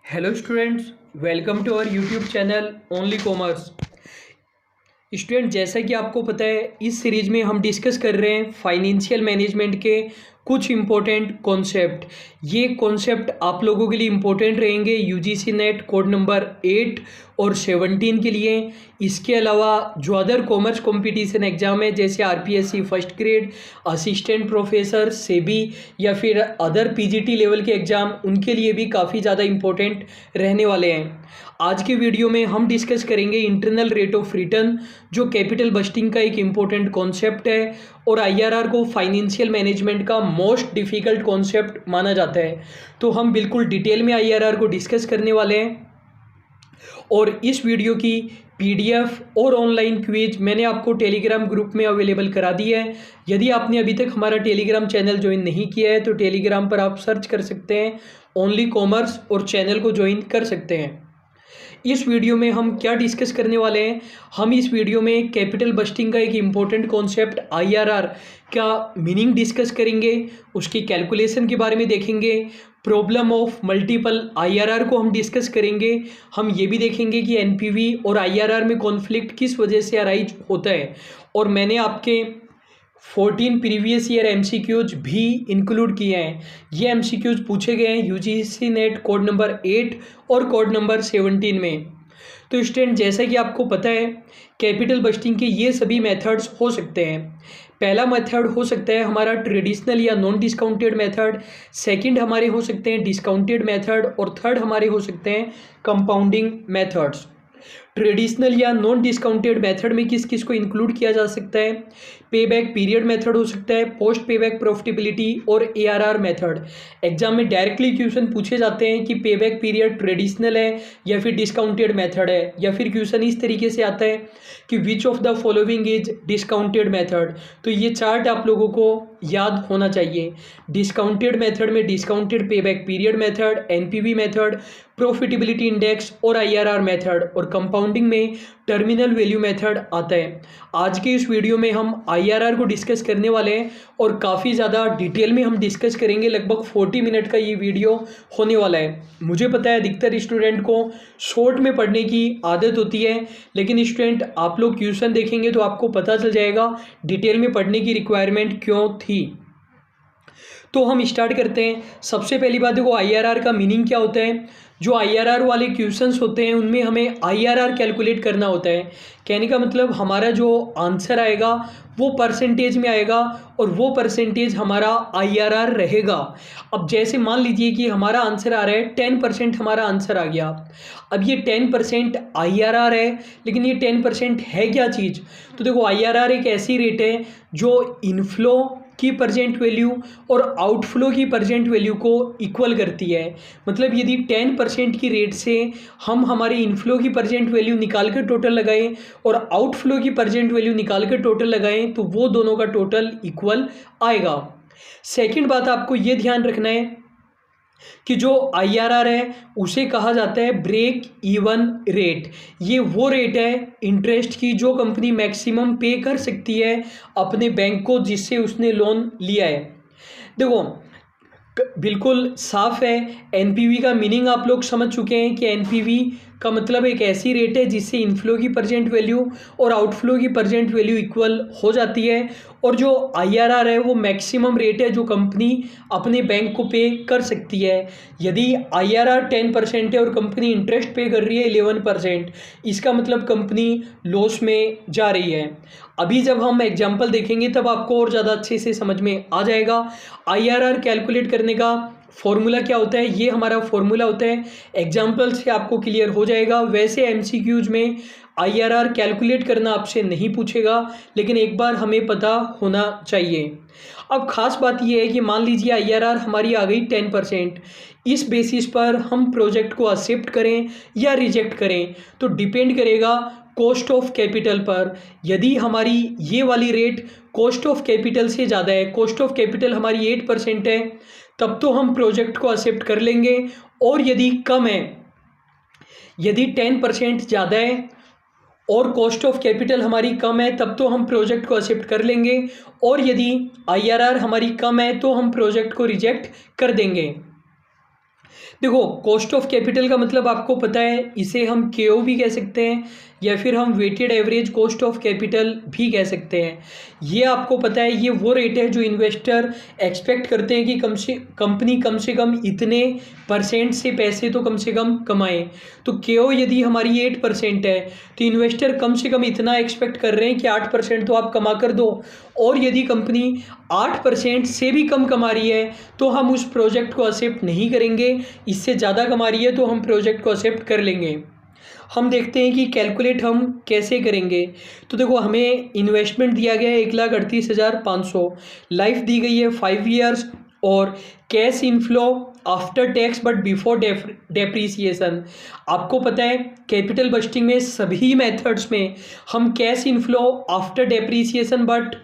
Hello students, welcome to our YouTube channel only commerce. Student, जैसा कि आपको पता है, इस सीरीज में हम डिस्कस कर रहे हैं फाइनेंशियल मैनेजमेंट के कुछ इम्पोर्टेंट कॉन्सेप्ट। ये कॉन्सेप्ट आप लोगों के लिए इम्पोर्टेंट रहेंगे यूजीसी नेट कोड नंबर 8 और 17 के लिए। इसके अलावा जो अदर कॉमर्स कंपटीशन एग्जाम है, जैसे RPSC first grade, assistant professor, SEBI या फिर अदर पीजीटी लेवल के एग्ज़ाम, उनके लिए भी काफ़ी ज़्यादा इम्पोर्टेंट रहने वाले हैं। आज के वीडियो में हम डिस्कस करेंगे इंटरनल रेट ऑफ रिटर्न, जो कैपिटल बस्टिंग का एक इम्पोर्टेंट कॉन्सेप्ट है और आईआरआर को फाइनेंशियल मैनेजमेंट का मोस्ट डिफ़िकल्ट कॉन्सेप्ट माना जाता है। तो हम बिल्कुल डिटेल में आईआरआर को डिस्कस करने वाले हैं और इस वीडियो की पीडीएफ और ऑनलाइन क्विज मैंने आपको टेलीग्राम ग्रुप में अवेलेबल करा दी है। यदि आपने अभी तक हमारा टेलीग्राम चैनल ज्वाइन नहीं किया है तो टेलीग्राम पर आप सर्च कर सकते हैं ओनली कॉमर्स और चैनल को ज्वाइन कर सकते हैं। इस वीडियो में हम क्या डिस्कस करने वाले हैं, हम इस वीडियो में कैपिटल बस्टिंग का एक इम्पोर्टेंट कॉन्सेप्ट आईआरआर का मीनिंग डिस्कस करेंगे, उसकी कैलकुलेशन के बारे में देखेंगे, प्रॉब्लम ऑफ मल्टीपल आईआरआर को हम डिस्कस करेंगे। हम ये भी देखेंगे कि एनपीवी और आईआरआर में कॉन्फ्लिक्ट किस वजह से अराइज होता है। और मैंने आपके 14 प्रीवियस ईयर एमसीक्यूज भी इंक्लूड किए हैं। ये एमसीक्यूज पूछे गए हैं यूजीसी नेट कोड नंबर 8 और कोड नंबर 17 में। तो स्टूडेंट, जैसा कि आपको पता है, कैपिटल बस्टिंग के ये सभी मेथड्स हो सकते हैं। पहला मेथड हो सकता है हमारा ट्रेडिशनल या नॉन डिस्काउंटेड मेथड, सेकंड हमारे हो सकते हैं डिस्काउंटेड मेथड और थर्ड हमारे हो सकते हैं कंपाउंडिंग मेथड्स। ट्रेडिशनल या नॉन डिस्काउंटेड मेथड में किस किस को इंक्लूड किया जा सकता है? पे बैक पीरियड मेथड हो सकता है, पोस्ट पे बैक प्रॉफिटेबिलिटी और एआरआर मेथड। एग्जाम में डायरेक्टली क्वेश्चन पूछे जाते हैं कि पे बैक पीरियड ट्रेडिशनल है या फिर डिस्काउंटेड मेथड है, या फिर क्वेश्चन इस तरीके से आता है कि विच of the following is discounted method. तो ये चार्ट आप लोगों को याद होना चाहिए। डिस्काउंटेड मेथड में discounted pay back period method, NPV method, profitability index और आईआरआर मेथड, और कंपाउंडिंग में टर्मिनल वैल्यू मेथड आता है। आज के इस वीडियो में हम आईआरआर को डिस्कस करने वाले हैं और काफ़ी ज़्यादा डिटेल में हम डिस्कस करेंगे। लगभग 40 मिनट का ये वीडियो होने वाला है। मुझे पता है अधिकतर स्टूडेंट को शॉर्ट में पढ़ने की आदत होती है, लेकिन स्टूडेंट आप लोग क्वेश्चन देखेंगे तो आपको पता चल जाएगा डिटेल में पढ़ने की रिक्वायरमेंट क्यों थी। तो हम स्टार्ट करते हैं। सबसे पहली बात देखो, आईआरआर का मीनिंग क्या होता है। जो आईआरआर वाले क्वेश्चंस होते हैं उनमें हमें आईआरआर कैलकुलेट करना होता है। कहने का मतलब हमारा जो आंसर आएगा वो परसेंटेज में आएगा और वो परसेंटेज हमारा आईआरआर रहेगा। अब जैसे मान लीजिए कि हमारा आंसर आ रहा है 10%, हमारा आंसर आ गया। अब ये 10% आईआरआर है, लेकिन ये 10% है क्या चीज़? तो देखो, आईआरआर एक ऐसी रेट है जो इनफ्लो की परसेंट वैल्यू और आउटफ्लो की परसेंट वैल्यू को इक्वल करती है। मतलब यदि 10% की रेट से हम हमारी इनफ्लो की परसेंट वैल्यू निकाल कर टोटल लगाएं और आउटफ्लो की परसेंट वैल्यू निकाल कर टोटल लगाएं तो वो दोनों का टोटल इक्वल आएगा। सेकंड बात आपको ये ध्यान रखना है कि जो आईआरआर है उसे कहा जाता है ब्रेक इवन रेट। ये वो रेट है इंटरेस्ट की जो कंपनी मैक्सिमम पे कर सकती है अपने बैंक को जिससे उसने लोन लिया है। देखो, बिल्कुल साफ है। एनपीवी का मीनिंग आप लोग समझ चुके हैं कि एनपीवी का मतलब एक ऐसी रेट है जिससे इनफ्लो की परसेंट वैल्यू और आउटफ्लो की परसेंट वैल्यू इक्वल हो जाती है। और जो आईआरआर है वो मैक्सिमम रेट है जो कंपनी अपने बैंक को पे कर सकती है। यदि आईआरआर 10% है और कंपनी इंटरेस्ट पे कर रही है 11%, इसका मतलब कंपनी लॉस में जा रही है। अभी जब हम एग्जाम्पल देखेंगे तब आपको और ज़्यादा अच्छे से समझ में आ जाएगा। आईआरआर कैलकुलेट करने का फॉर्मूला क्या होता है, ये हमारा फॉर्मूला होता है। एग्जाम्पल से आपको क्लियर हो जाएगा। वैसे एमसीक्यूज में आईआरआर कैलकुलेट करना आपसे नहीं पूछेगा, लेकिन एक बार हमें पता होना चाहिए। अब खास बात यह है कि मान लीजिए आईआरआर हमारी आ गई 10%। इस बेसिस पर हम प्रोजेक्ट को एक्सेप्ट करें या रिजेक्ट करें तो डिपेंड करेगा कॉस्ट ऑफ कैपिटल पर। यदि हमारी ये वाली रेट कॉस्ट ऑफ कैपिटल से ज़्यादा है, कॉस्ट ऑफ कैपिटल हमारी 8% है, तब तो हम प्रोजेक्ट को एक्सेप्ट कर लेंगे। और यदि कम है, यदि 10% ज़्यादा है और कॉस्ट ऑफ कैपिटल हमारी कम है, तब तो हम प्रोजेक्ट को एक्सेप्ट कर लेंगे। और यदि आईआरआर हमारी कम है तो हम प्रोजेक्ट को रिजेक्ट कर देंगे। देखो, कॉस्ट ऑफ कैपिटल का मतलब आपको पता है, इसे हम केओ भी कह सकते हैं या फिर हम weighted average cost of capital भी कह सकते हैं। ये आपको पता है, ये वो रेट है जो इन्वेस्टर एक्सपेक्ट करते हैं कि कंपनी कम से कम इतने परसेंट से पैसे तो कम से कम कमाए। तो केओ यदि हमारी 8% है तो इन्वेस्टर कम से कम इतना एक्सपेक्ट कर रहे हैं कि 8% तो आप कमा कर दो। और यदि कंपनी 8% से भी कम कमा रही है तो हम उस प्रोजेक्ट को एक्सेप्ट नहीं करेंगे, इससे ज़्यादा कमा रही है तो हम प्रोजेक्ट को एक्सेप्ट कर लेंगे। हम देखते हैं कि कैलकुलेट हम कैसे करेंगे। तो देखो, हमें इन्वेस्टमेंट दिया गया है 1,38,500, लाइफ दी गई है 5 ईयर्स, और cash inflow after tax but before depreciation. आपको पता है कैपिटल बस्टिंग में सभी मेथड्स में हम cash inflow after depreciation, but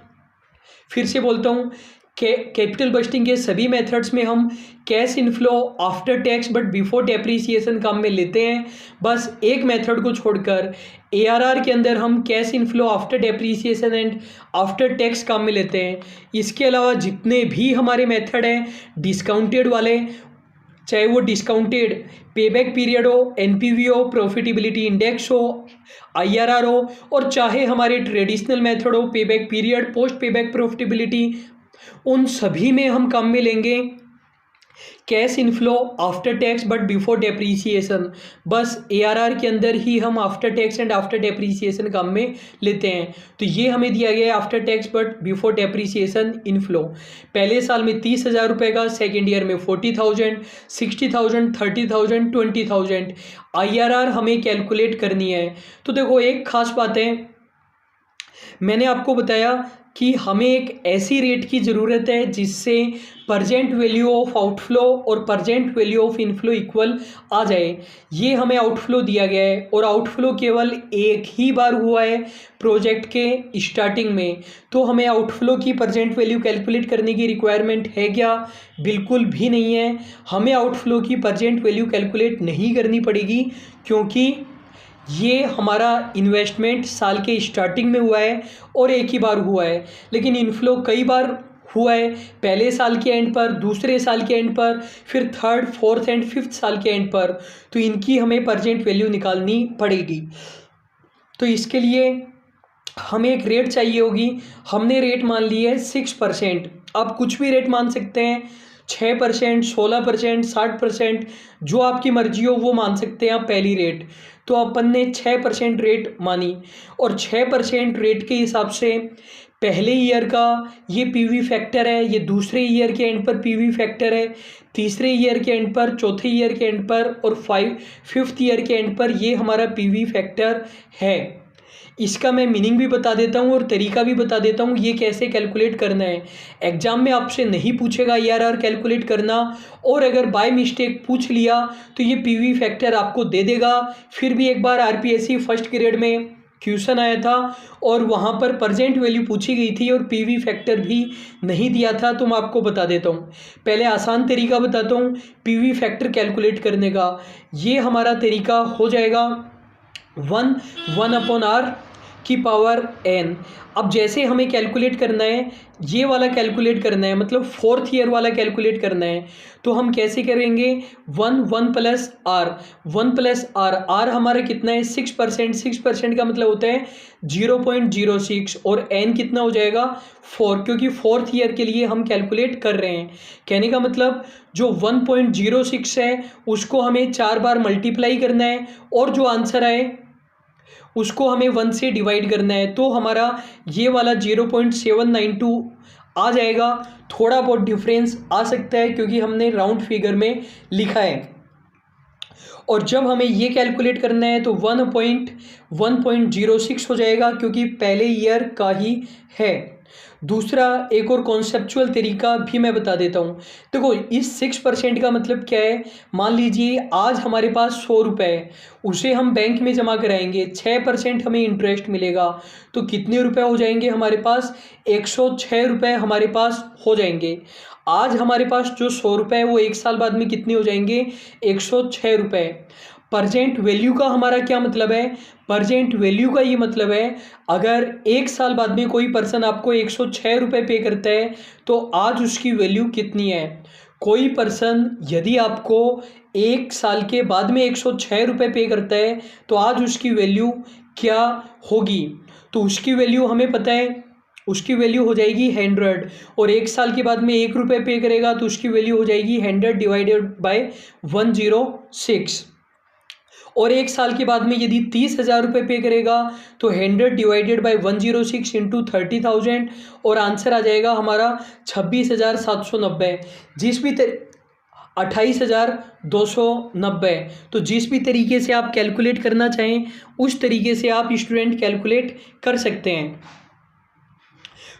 फिर से बोलता हूँ, कैपिटल बस्टिंग के सभी मेथड्स में हम cash inflow after tax but before depreciation काम में लेते हैं। बस एक मेथड को छोड़कर एआरआर के अंदर हम cash inflow after depreciation and after tax काम में लेते हैं। इसके अलावा जितने भी हमारे मेथड हैं डिस्काउंटेड वाले, चाहे वो डिस्काउंटेड पेबैक पीरियड हो, एनपीवी हो, प्रॉफिटेबिलिटी इंडेक्स हो, आईआरआर हो, और चाहे हमारे ट्रेडिशनल मेथड हो, payback period, post payback profitability, उन सभी में हम काम में लेंगे cash inflow after tax but before depreciation. बस एआरआर के अंदर ही हम after tax and after depreciation काम में लेते हैं। तो ये हमें दिया गया है after tax but before depreciation inflow. पहले साल में 30,000 रुपये का, सेकेंड ईयर में 40,000, 60,000, 30,000, 20,000 आईआरआर हमें कैलकुलेट करनी है। तो देखो, एक खास बात है, मैंने आपको बताया कि हमें एक ऐसी रेट की ज़रूरत है जिससे परजेंट वैल्यू ऑफ आउटफ्लो और present value of inflow equal आ जाए। ये हमें आउटफ्लो दिया गया है और आउटफ्लो केवल एक ही बार हुआ है प्रोजेक्ट के स्टार्टिंग में। तो हमें आउटफ्लो की परजेंट वैल्यू कैलकुलेट करने की रिक्वायरमेंट है क्या? बिल्कुल भी नहीं है। हमें आउटफ्लो की परजेंट वैल्यू कैलकुलेट नहीं करनी पड़ेगी, क्योंकि ये हमारा इन्वेस्टमेंट साल के स्टार्टिंग में हुआ है और एक ही बार हुआ है। लेकिन इनफ्लो कई बार हुआ है, पहले साल के एंड पर, दूसरे साल के एंड पर, फिर थर्ड, फोर्थ एंड फिफ्थ साल के एंड पर। तो इनकी हमें परजेंट वैल्यू निकालनी पड़ेगी। तो इसके लिए हमें एक रेट चाहिए होगी। हमने रेट मान ली है 6%। आप कुछ भी रेट मान सकते हैं, 6%, 16%, 60%, जो आपकी मर्जी हो वो मान सकते हैं आप पहली रेट। तो अपन ने 6% रेट मानी, और 6% रेट के हिसाब से पहले ईयर का ये पीवी फैक्टर है, ये दूसरे ईयर के एंड पर पीवी फैक्टर है, तीसरे ईयर के एंड पर, चौथे ईयर के एंड पर, और फिफ्थ ईयर के एंड पर ये हमारा पीवी फैक्टर है। इसका मैं मीनिंग भी बता देता हूँ और तरीका भी बता देता हूँ ये कैसे कैलकुलेट करना है। एग्जाम में आपसे नहीं पूछेगा ईआरआर कैलकुलेट करना, और अगर बाय मिस्टेक पूछ लिया तो ये पीवी फैक्टर आपको दे देगा। फिर भी एक बार आरपीएससी फर्स्ट ग्रेड में क्वेश्चन आया था और वहाँ पर परजेंट वैल्यू पूछी गई थी और पीवी फैक्टर भी नहीं दिया था। तो मैं आपको बता देता हूँ, पहले आसान तरीका बताता हूँ पीवी फैक्टर कैलकुलेट करने का। ये हमारा तरीका हो जाएगा 1/r की पावर n। अब जैसे हमें कैलकुलेट करना है, ये वाला कैलकुलेट करना है, मतलब फोर्थ ईयर वाला कैलकुलेट करना है, तो हम कैसे करेंगे? 1 plus R, 1 plus R, R हमारा कितना है? 6%। 6% का मतलब होता है 0.06, और n कितना हो जाएगा? 4, क्योंकि फोर्थ ईयर के लिए हम कैलकुलेट कर रहे हैं। कहने का मतलब जो 1.06 है उसको हमें 4 बार मल्टीप्लाई करना है, और जो आंसर आए उसको हमें 1 से डिवाइड करना है। तो हमारा ये वाला 0.792 आ जाएगा। थोड़ा बहुत डिफरेंस आ सकता है क्योंकि हमने राउंड फिगर में लिखा है। और जब हमें ये कैलकुलेट करना है तो 1.06 हो जाएगा, क्योंकि पहले ईयर का ही है। दूसरा एक और कॉन्सेप्चुअल तरीका भी मैं बता देता हूँ। देखो, इस 6% का मतलब क्या है? मान लीजिए आज हमारे पास 100 रुपये है, उसे हम बैंक में जमा कराएंगे, 6% हमें इंटरेस्ट मिलेगा, तो कितने रुपए हो जाएंगे हमारे पास? 106 रुपये हमारे पास हो जाएंगे। आज हमारे पास जो 100 रुपये है वो एक साल बाद में कितने हो जाएंगे? 106 रुपये। परजेंट वैल्यू का हमारा क्या मतलब है? परजेंट वैल्यू का ये मतलब है, अगर एक साल बाद में कोई पर्सन आपको 106 रुपये पे करता है तो आज उसकी वैल्यू कितनी है? कोई पर्सन यदि आपको 1 साल के बाद में 106 रुपये पे करता है तो आज उसकी वैल्यू क्या होगी? तो उसकी वैल्यू हमें पता है, उसकी वैल्यू हो जाएगी 100। और 1 साल के बाद में 1 रुपये पे करेगा तो उसकी वैल्यू हो जाएगी 100 डिवाइडेड बाय 106। और 1 साल के बाद में यदि 30,000 रुपये पे करेगा तो 100 डिवाइडेड बाय 106 इंटू 30,000 और आंसर आ जाएगा हमारा 26,790। जिस भी 28,290। तो जिस भी तरीके से आप कैलकुलेट करना चाहें उस तरीके से आप स्टूडेंट कैलकुलेट कर सकते हैं।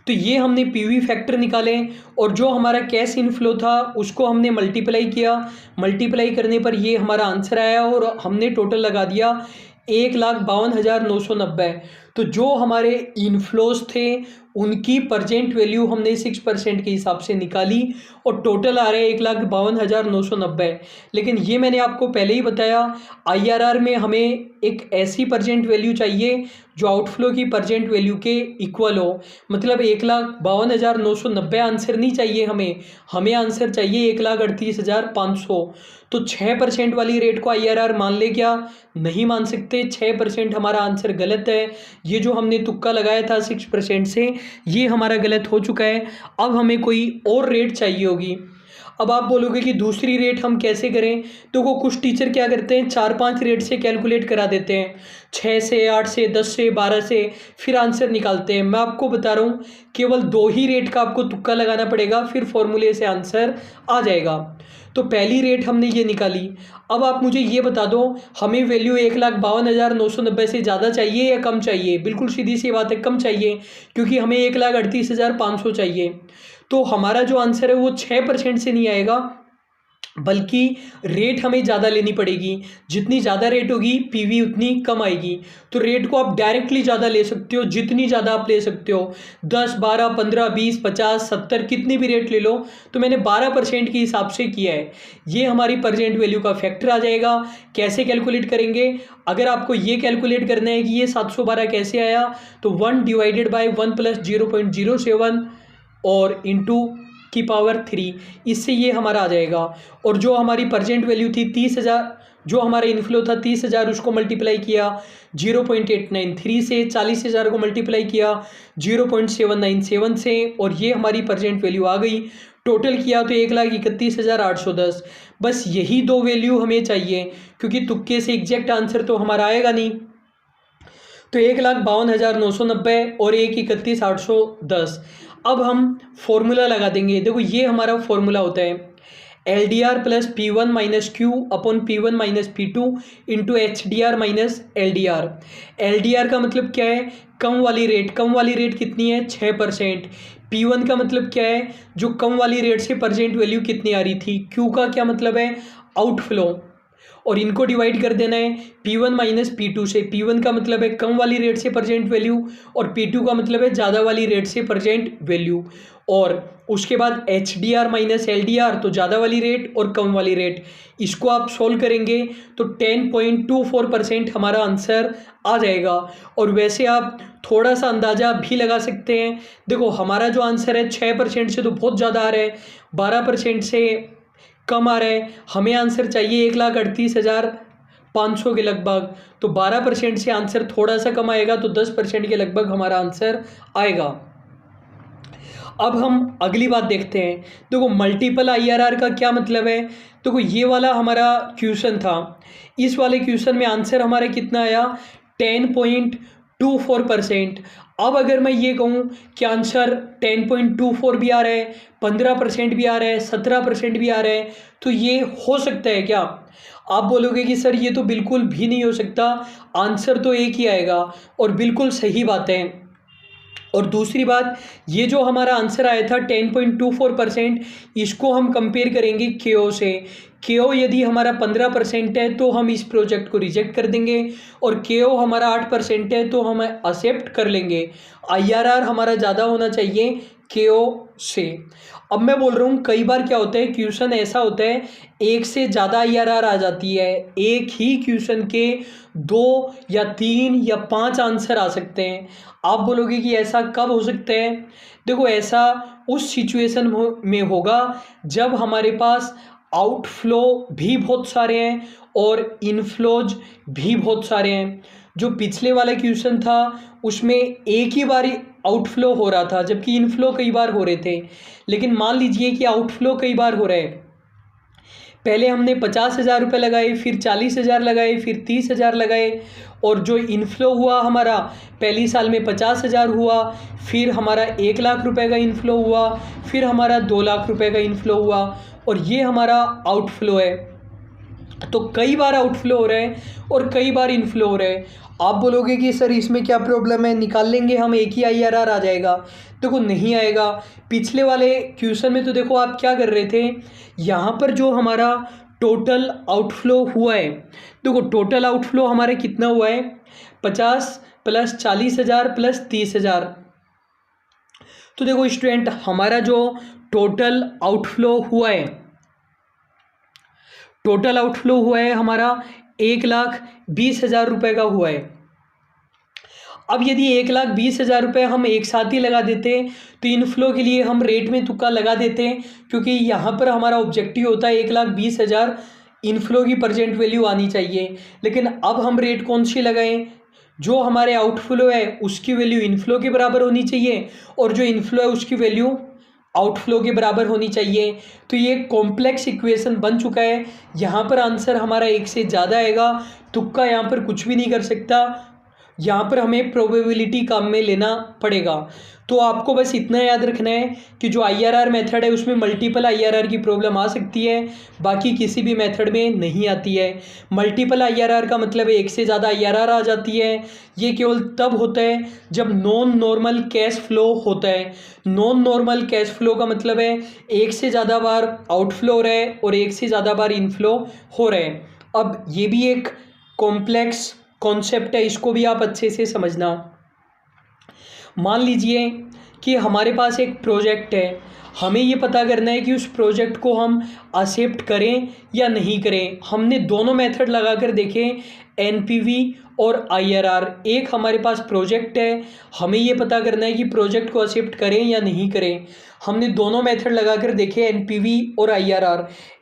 तो ये हमने पीवी फैक्टर निकाले और जो हमारा कैश इनफ्लो था उसको हमने मल्टीप्लाई किया। मल्टीप्लाई करने पर ये हमारा आंसर आया और हमने टोटल लगा दिया 1,52,990। तो जो हमारे इनफ्लोज थे उनकी परसेंट वैल्यू हमने 6% के हिसाब से निकाली और टोटल आ रहा है 1,52,990। लेकिन ये मैंने आपको पहले ही बताया, आईआरआर में हमें एक ऐसी परसेंट वैल्यू चाहिए जो आउटफ्लो की परसेंट वैल्यू के इक्वल हो। मतलब 1,52,990 आंसर नहीं चाहिए हमें आंसर चाहिए 1,38,500। तो 6% वाली रेट को आईआरआर मान ले क्या? नहीं मान सकते। 6% हमारा आंसर गलत है। ये जो हमने तुक्का लगाया था 6% से, ये हमारा गलत हो चुका है। अब हमें कोई और रेट चाहिए होगी। अब आप बोलोगे कि दूसरी रेट हम कैसे करें? तो वो कुछ टीचर क्या करते हैं, 4-5 रेट से कैलकुलेट करा देते हैं, 6 से, 8 से, 10 से, 12 से, फिर आंसर निकालते हैं। मैं आपको बता रहा हूँ केवल 2 ही रेट का आपको तुक्का लगाना पड़ेगा, फिर फॉर्मूले से आंसर आ जाएगा। तो पहली रेट हमने ये निकाली। अब आप मुझे ये बता दो, हमें वैल्यू 1,52,990 से ज़्यादा चाहिए या कम चाहिए? बिल्कुल सीधी सी बात है, कम चाहिए, क्योंकि हमें 1,38,500 चाहिए। तो हमारा जो आंसर है वो 6% से नहीं आएगा, बल्कि रेट हमें ज़्यादा लेनी पड़ेगी। जितनी ज़्यादा रेट होगी पीवी उतनी कम आएगी। तो रेट को आप डायरेक्टली ज़्यादा ले सकते हो, जितनी ज़्यादा आप ले सकते हो, 10, 12, 15, 20, 50, 70, कितनी भी रेट ले लो। तो मैंने 12% के हिसाब से किया है। ये हमारी परसेंट वैल्यू का फैक्टर आ जाएगा। कैसे कैलकुलेट करेंगे? अगर आपको ये कैलकुलेट करना है कि ये 712 कैसे आया, तो 1 डिवाइडेड बाई 1 प्लस 0.07 और इंटू की पावर 3, इससे ये हमारा आ जाएगा। और जो हमारी परसेंट वैल्यू थी 30,000, जो हमारा इनफ्लो था 30,000, उसको मल्टीप्लाई किया 0.893 से, 40,000 को मल्टीप्लाई किया 0.797 से, और ये हमारी परसेंट वैल्यू आ गई। टोटल किया तो 1,31,810। बस यही 2 वैल्यू हमें चाहिए, क्योंकि तुक्के से एग्जैक्ट आंसर तो हमारा आएगा नहीं। तो 1,52,990 और 1,31,810। अब हम फॉर्मूला लगा देंगे। देखो ये हमारा फॉर्मूला होता है LDR plus P1 minus Q upon P1 minus P2 into HDR minus LDR। LDR का मतलब क्या है? कम वाली रेट। कम वाली रेट कितनी है? 6%। P1 का मतलब क्या है? जो कम वाली रेट से परसेंट वैल्यू कितनी आ रही थी। Q का क्या मतलब है? आउटफ्लो। और इनको डिवाइड कर देना है P1 माइनस P2 से। P1 का मतलब है कम वाली रेट से परसेंट वैल्यू और P2 का मतलब है ज़्यादा वाली रेट से परसेंट वैल्यू। और उसके बाद HDR माइनस LDR, तो ज़्यादा वाली रेट और कम वाली रेट। इसको आप सोल्व करेंगे तो 10.24% हमारा आंसर आ जाएगा। और वैसे आप थोड़ा सा अंदाज़ा भी लगा सकते हैं। देखो हमारा जो आंसर है 6% से तो बहुत ज़्यादा आ रहा है, 12% से कम आ रहा है। हमें आंसर चाहिए 1,38,500 के लगभग। तो 12% से आंसर थोड़ा सा कम आएगा, तो 10% के लगभग हमारा आंसर आएगा। अब हम अगली बात देखते हैं। देखो मल्टीपल आईआरआर का क्या मतलब है? देखो ये वाला हमारा क्वेश्चन था, इस वाले क्वेश्चन में आंसर हमारा कितना आया? 10.24%। अब अगर मैं ये कहूँ कि आंसर 10.24 भी आ रहा है, 15% भी आ रहा है, 17% भी आ रहा है, तो ये हो सकता है क्या? आप बोलोगे कि सर ये तो बिल्कुल भी नहीं हो सकता, आंसर तो एक ही आएगा, और बिल्कुल सही बात है। और दूसरी बात, ये जो हमारा आंसर आया था 10.24%, इसको हम कंपेयर करेंगे KO से। KO यदि हमारा 15% है तो हम इस प्रोजेक्ट को रिजेक्ट कर देंगे, और KO हमारा 8% है तो हम एक्सेप्ट कर लेंगे। IRR हमारा ज़्यादा होना चाहिए KO से। अब मैं बोल रहा हूँ कई बार क्या होता है, क्वेश्चन ऐसा होता है एक से ज़्यादा IRR आ जाती है, एक ही क्वेश्चन के 2 या 3 या 5 आंसर आ सकते हैं। आप बोलोगे कि ऐसा कब हो सकता है? देखो ऐसा उस सिचुएशन में होगा जब हमारे पास आउटफ्लो भी बहुत सारे हैं और इनफ्लोज भी बहुत सारे हैं। जो पिछले वाला क्वेश्चन था उसमें एक ही बार आउटफ्लो हो रहा था जबकि इनफ्लो कई बार हो रहे थे, लेकिन मान लीजिए कि आउटफ्लो कई बार हो रहे हैं। पहले हमने 50,000 रुपये लगाए, फिर 40,000 लगाए, फिर 30,000 लगाए, और जो इनफ्लो हुआ हमारा पहली साल में 50,000 हुआ, फिर हमारा 1,00,000 रुपये का इनफ्लो हुआ, फिर हमारा 2,00,000 रुपये का इनफ्लो हुआ, और ये हमारा आउटफ्लो है। तो कई बार आउटफ्लो हो रहा है और कई बार इनफ्लो हो रहा है। आप बोलोगे कि सर इसमें क्या प्रॉब्लम है, निकाल लेंगे हम, एक ही IRR आ जाएगा। देखो नहीं आएगा। पिछले वाले क्वेश्चन में तो देखो आप क्या कर रहे थे, यहाँ पर जो हमारा टोटल आउटफ्लो हुआ है, देखो टोटल आउटफ्लो हमारा कितना हुआ है, 50 प्लस 40,000 प्लस 30,000। तो देखो स्टूडेंट, हमारा जो टोटल आउटफ्लो हुआ है, टोटल आउटफ्लो हुआ है हमारा 1,20,000 रुपये का हुआ है। अब यदि 1,20,000 रुपये हम एक साथ ही लगा देते तो इनफ्लो के लिए हम रेट में तुक्का लगा देते, क्योंकि यहाँ पर हमारा ऑब्जेक्टिव होता है 1,20,000 इनफ्लो की प्रेजेंट वैल्यू आनी चाहिए। लेकिन अब हम रेट कौन सी लगाएं, जो हमारे आउटफ्लो है उसकी वैल्यू इनफ्लो के बराबर होनी चाहिए और जो इनफ्लो है उसकी वैल्यू आउटफ्लो के बराबर होनी चाहिए। तो ये कॉम्प्लेक्स इक्वेशन बन चुका है। यहाँ पर आंसर हमारा एक से ज़्यादा आएगा, तुक्का यहाँ पर कुछ भी नहीं कर सकता, यहाँ पर हमें प्रोबेबिलिटी काम में लेना पड़ेगा। तो आपको बस इतना याद रखना है कि जो IRR मेथड है उसमें मल्टीपल IRR की प्रॉब्लम आ सकती है, बाकी किसी भी मेथड में नहीं आती है। मल्टीपल IRR का मतलब है एक से ज़्यादा IRR आ जाती है। ये केवल तब होता है जब नॉन नॉर्मल कैश फ्लो होता है। नॉन नॉर्मल कैश फ्लो का मतलब है एक से ज़्यादा बार आउटफ्लो हो रहा है और एक से ज़्यादा बार इनफ्लो हो रहा है। अब ये भी एक कॉम्प्लेक्स कॉन्सेप्ट है, इसको भी आप अच्छे से समझना। मान लीजिए कि हमारे पास एक प्रोजेक्ट है, हमें ये पता करना है कि उस प्रोजेक्ट को हम एक्सेप्ट करें या नहीं करें। हमने दोनों मेथड लगाकर देखे, NPV और IRR। एक हमारे पास प्रोजेक्ट है, हमें ये पता करना है कि प्रोजेक्ट को एक्सेप्ट करें या नहीं करें। हमने दोनों मेथड लगाकर देखे, NPV और IRR।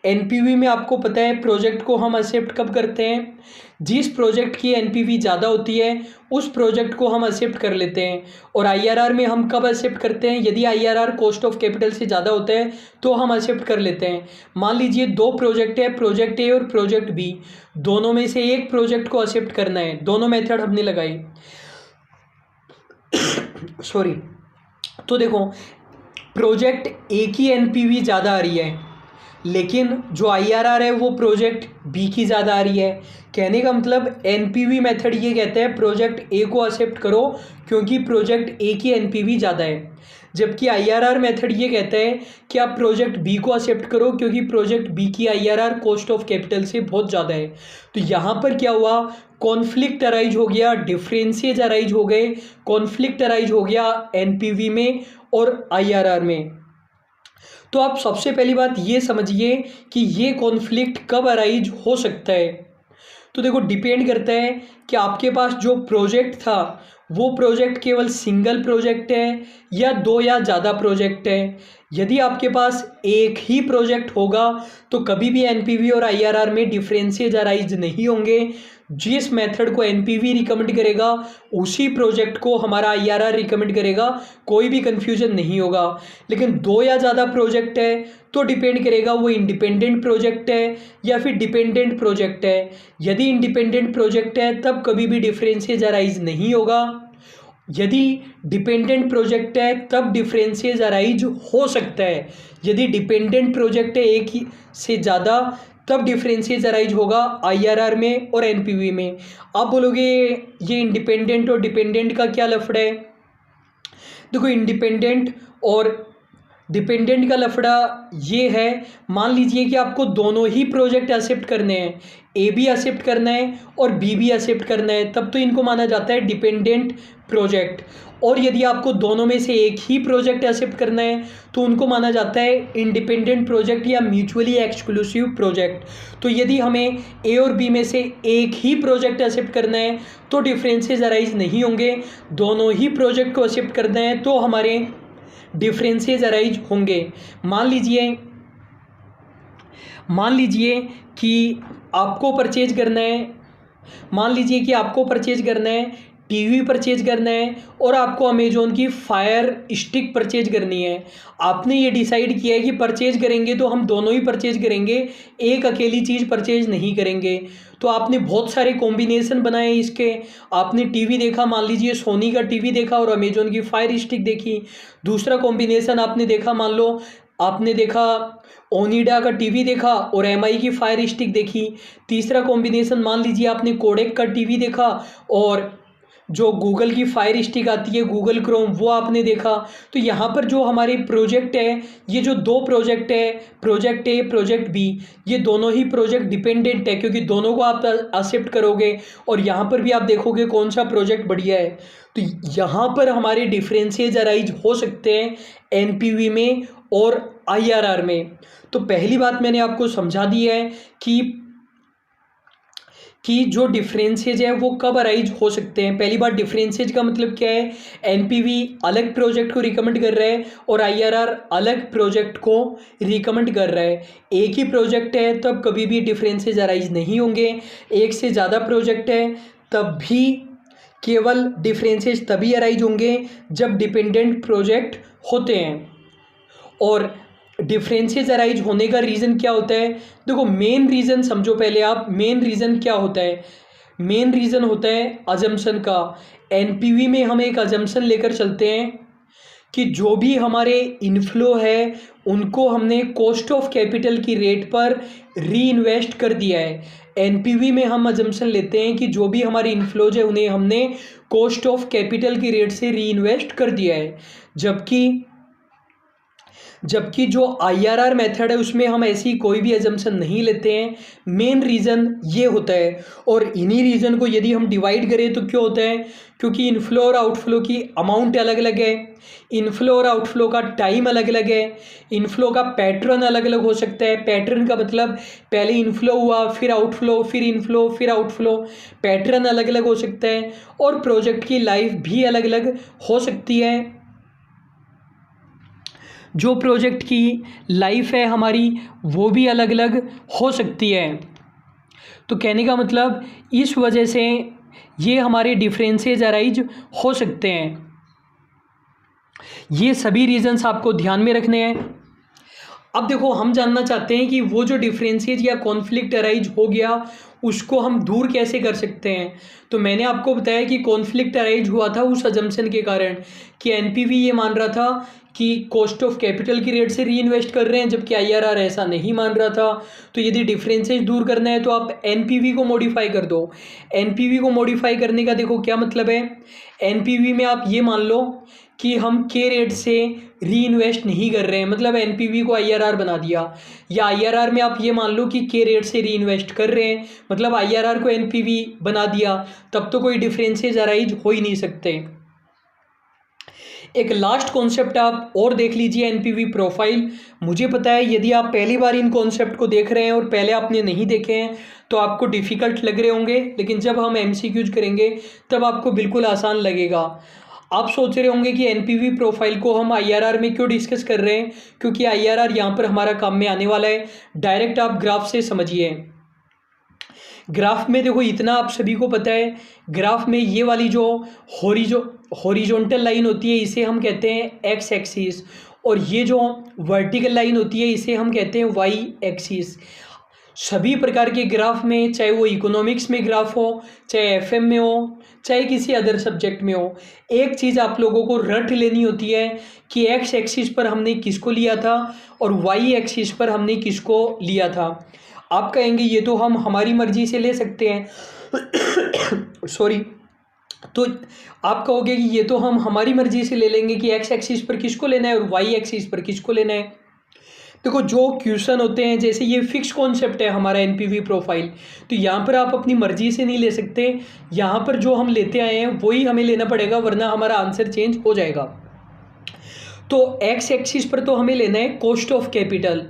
NPV में आपको पता है प्रोजेक्ट को हम एक्सेप्ट कब करते हैं, जिस प्रोजेक्ट की NPV ज़्यादा होती है उस प्रोजेक्ट को हम एक्सेप्ट कर लेते हैं। और IRR में हम कब एक्सेप्ट करते हैं, यदि IRR कॉस्ट ऑफ कैपिटल से ज़्यादा होता है तो हम एक्सेप्ट कर लेते हैं। मान लीजिए दो प्रोजेक्ट है, प्रोजेक्ट A और प्रोजेक्ट B, दोनों में से एक प्रोजेक्ट को एक्सेप्ट करना है। दोनों मेथड हमने लगाई सॉरी। तो देखो प्रोजेक्ट A की NPV ज़्यादा आ रही है, लेकिन जो IRR है वो प्रोजेक्ट B की ज़्यादा आ रही है। कहने का मतलब NPV मेथड ये कहता है प्रोजेक्ट A को एक्सेप्ट करो क्योंकि प्रोजेक्ट A की NPV ज़्यादा है, जबकि IRR मेथड ये कहता है कि आप प्रोजेक्ट B को एक्सेप्ट करो क्योंकि प्रोजेक्ट B की IRR कॉस्ट ऑफ कैपिटल से बहुत ज़्यादा है। तो यहाँ पर क्या हुआ, कॉन्फ्लिक्ट अराइज हो गया, डिफरेंसेस अराइज हो गए, कॉन्फ्लिक्ट अराइज हो गया NPV में और IRR में। तो आप सबसे पहली बात ये समझिए कि ये कॉन्फ्लिक्ट कब अराइज हो सकता है। तो देखो डिपेंड करता है कि आपके पास जो प्रोजेक्ट था वो प्रोजेक्ट केवल सिंगल प्रोजेक्ट है या दो या ज़्यादा प्रोजेक्ट है। यदि आपके पास एक ही प्रोजेक्ट होगा तो कभी भी NPV और IRR में डिफरेंसेस अराइज नहीं होंगे। जिस मेथड को NPV रिकमेंड करेगा उसी प्रोजेक्ट को हमारा IRR रिकमेंड करेगा, कोई भी कन्फ्यूजन नहीं होगा। लेकिन दो या ज़्यादा प्रोजेक्ट है तो डिपेंड करेगा वो इंडिपेंडेंट प्रोजेक्ट है या फिर डिपेंडेंट प्रोजेक्ट है। यदि इंडिपेंडेंट प्रोजेक्ट है तब कभी भी डिफरेंसेस अराइज नहीं होगा, यदि डिपेंडेंट प्रोजेक्ट है तब डिफरेंसेस अराइज हो सकता है। यदि डिपेंडेंट प्रोजेक्ट है एक ही से ज़्यादा तब डिफरेंसेस अराइज होगा IRR में और NPV में। आप बोलोगे ये इंडिपेंडेंट और डिपेंडेंट का क्या लफड़ा है। देखो इंडिपेंडेंट और डिपेंडेंट का लफड़ा ये है, मान लीजिए कि आपको दोनों ही प्रोजेक्ट एक्सेप्ट करने हैं, A भी एक्सेप्ट करना है और B भी एक्सेप्ट करना है, तब तो इनको माना जाता है डिपेंडेंट प्रोजेक्ट। और यदि आपको दोनों में से एक ही प्रोजेक्ट एक्सेप्ट करना है तो उनको माना जाता है इंडिपेंडेंट प्रोजेक्ट या म्यूचुअली एक्सक्लूसिव प्रोजेक्ट। तो यदि हमें A और B में से एक ही प्रोजेक्ट एक्सेप्ट करना है तो डिफरेंसेस अराइज नहीं होंगे, दोनों ही प्रोजेक्ट को एक्सेप्ट करना है तो हमारे डिफरेंसेस अराइज होंगे। मान लीजिए कि आपको परचेज करना है, मान लीजिए कि आपको परचेज करना है, टीवी परचेज करना है और आपको अमेजोन की फायर स्टिक परचेज करनी है। आपने ये डिसाइड किया है कि परचेज करेंगे तो हम दोनों ही परचेज करेंगे, एक अकेली चीज़ परचेज नहीं करेंगे। तो आपने बहुत सारे कॉम्बिनेशन बनाए इसके। आपने टीवी देखा, मान लीजिए सोनी का टीवी देखा और अमेजोन की फायर स्टिक देखी। दूसरा कॉम्बिनेशन आपने देखा, मान लो आपने देखा ओनिडा का टीवी देखा और एमआई की फायर स्टिक देखी। तीसरा कॉम्बिनेशन मान लीजिए आपने कोडेक का टीवी देखा और जो गूगल की फायर स्टिक आती है गूगल क्रोम, वो आपने देखा। तो यहाँ पर जो हमारे प्रोजेक्ट है, ये जो दो प्रोजेक्ट है, प्रोजेक्ट ए प्रोजेक्ट बी, ये दोनों ही प्रोजेक्ट डिपेंडेंट है क्योंकि दोनों को आप एक्सेप्ट करोगे और यहाँ पर भी आप देखोगे कौन सा प्रोजेक्ट बढ़िया है। तो यहाँ पर हमारे डिफरेंसेस अराइज हो सकते हैं एनपीवी में और आईआरआर में। तो पहली बात मैंने आपको समझा दी है कि जो डिफरेंसेज है वो कब अराइज हो सकते हैं। पहली बात, डिफरेंसेज का मतलब क्या है, एनपीवी अलग प्रोजेक्ट को रिकमेंड कर रहा है और आईआरआर अलग प्रोजेक्ट को रिकमेंड कर रहा है। एक ही प्रोजेक्ट है तब कभी भी डिफरेंसेज अराइज नहीं होंगे। एक से ज़्यादा प्रोजेक्ट है तब भी केवल डिफरेंसेज तभी अराइज होंगे जब डिपेंडेंट प्रोजेक्ट होते हैं। और डिफरेंसेस अराइज होने का रीज़न क्या होता है, देखो मेन रीज़न समझो पहले आप, मेन रीज़न क्या होता है। मेन रीज़न होता है अजम्पशन का। एनपीवी में हम एक अजम्पशन लेकर चलते हैं कि जो भी हमारे इनफ्लो है उनको हमने कॉस्ट ऑफ कैपिटल की रेट पर री इन्वेस्ट कर दिया है। एनपीवी में हम अजम्पशन लेते हैं कि जो भी हमारे इनफ्लोज है उन्हें हमने कॉस्ट ऑफ कैपिटल की रेट से री इन्वेस्ट कर दिया है। जबकि जो आईआरआर मेथड है उसमें हम ऐसी कोई भी अजम्पशन नहीं लेते हैं। मेन रीज़न ये होता है। और इन्हीं रीज़न को यदि हम डिवाइड करें तो क्या होता है, क्योंकि इनफ्लो और आउटफ्लो की अमाउंट अलग अलग है, इनफ्लो और आउटफ्लो का टाइम अलग अलग है, इनफ्लो का पैटर्न अलग अलग हो सकता है। पैटर्न का मतलब पहले इनफ्लो हुआ फिर आउटफ्लो फिर इनफ्लो फिर आउटफ्लो, पैटर्न अलग अलग हो सकता है। और प्रोजेक्ट की लाइफ भी अलग अलग हो सकती है। जो प्रोजेक्ट की लाइफ है हमारी वो भी अलग अलग हो सकती है। तो कहने का मतलब इस वजह से ये हमारे डिफरेंसेस अराइज हो सकते हैं। ये सभी रीजंस आपको ध्यान में रखने हैं। अब देखो हम जानना चाहते हैं कि वो जो डिफरेंसेस या कॉन्फ्लिक्ट अराइज हो गया उसको हम दूर कैसे कर सकते हैं। तो मैंने आपको बताया कि कॉन्फ्लिक्ट अराइज हुआ था उस अजम्पशन के कारण कि एनपीवी ये मान रहा था कि कॉस्ट ऑफ कैपिटल की रेट से री इन्वेस्ट कर रहे हैं, जबकि आईआरआर ऐसा नहीं मान रहा था। तो यदि डिफरेंसेस दूर करना है तो आप एनपीवी को मॉडिफाई कर दो। एनपीवी को मॉडिफाई करने का देखो क्या मतलब है, एनपीवी में आप ये मान लो कि हम के रेट से री इन्वेस्ट नहीं कर रहे हैं, मतलब एनपीवी को आईआरआर बना दिया। या आईआरआर में आप ये मान लो कि के रेट से री इन्वेस्ट कर रहे हैं, मतलब आईआरआर को एनपीवी बना दिया, तब तो कोई डिफरेंसेस अराइज हो ही नहीं सकते। एक लास्ट कॉन्सेप्ट आप और देख लीजिए, एनपीवी प्रोफाइल। मुझे पता है यदि आप पहली बार इन कॉन्सेप्ट को देख रहे हैं और पहले आपने नहीं देखे हैं तो आपको डिफ़िकल्ट लग रहे होंगे, लेकिन जब हम एमसीक्यूज करेंगे तब आपको बिल्कुल आसान लगेगा। आप सोच रहे होंगे कि एनपीवी प्रोफाइल को हम आईआरआर में क्यों डिस्कस कर रहे हैं, क्योंकि आईआरआर यहाँ पर हमारा काम में आने वाला है। डायरेक्ट आप ग्राफ से समझिए। ग्राफ में देखो इतना आप सभी को पता है, ग्राफ में ये वाली जो हॉरिजॉन्टल लाइन होती है इसे हम कहते हैं एक्स एक्सिस, और ये जो वर्टिकल लाइन होती है इसे हम कहते हैं वाई एक्सिस। सभी प्रकार के ग्राफ में, चाहे वो इकोनॉमिक्स में ग्राफ हो, चाहे एफएम में हो, चाहे किसी अदर सब्जेक्ट में हो, एक चीज़ आप लोगों को रट लेनी होती है कि एक्स एक्सिस पर हमने किसको लिया था और वाई एक्सिस पर हमने किसको लिया था। आप कहेंगे ये तो हम हमारी मर्जी से ले सकते हैं सॉरी, तो आप कहोगे कि ये तो हम हमारी मर्जी से ले लेंगे कि एक्स एक्सिस पर किसको लेना है और वाई एक्सिस पर किसको लेना है। देखो जो क्वेश्चन होते हैं, जैसे ये फिक्स कॉन्सेप्ट है हमारा एनपीवी प्रोफाइल, तो यहाँ पर आप अपनी मर्जी से नहीं ले सकते। यहाँ पर जो हम लेते आए हैं वही हमें लेना पड़ेगा, वरना हमारा आंसर चेंज हो जाएगा। तो एक्स एक्सिस पर तो हमें लेना है cost of capital.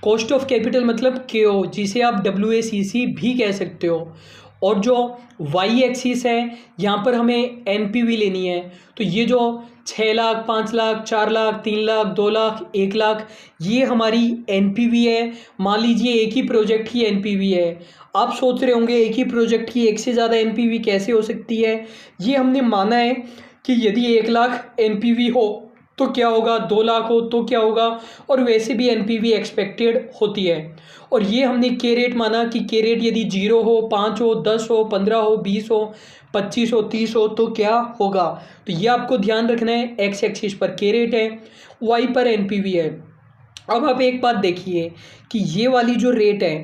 Cost of capital मतलब केओ, जिसे आप WACC भी कह सकते हो। और जो वाई एक्सिस है यहाँ पर हमें एनपीवी लेनी है। तो ये जो 6 लाख, 5 लाख, 4 लाख, 3 लाख, 2 लाख, 1 लाख, ये हमारी एनपीवी है। मान लीजिए एक ही प्रोजेक्ट की एनपीवी है। आप सोच रहे होंगे एक ही प्रोजेक्ट की एक से ज़्यादा एनपीवी कैसे हो सकती है। ये हमने माना है कि यदि 1 लाख एनपीवी हो तो क्या होगा, 2 लाख हो तो क्या होगा, और वैसे भी एनपीवी एक्सपेक्टेड होती है। और ये हमने के रेट माना कि के रेट यदि 0 हो, 5 हो, 10 हो, 15 हो, 20 हो, 25 हो, 30 हो तो क्या होगा। तो ये आपको ध्यान रखना है। एक्स एक्सिस पर के रेट है, वाई पर एनपीवी है। अब आप एक बात देखिए कि ये वाली जो रेट है,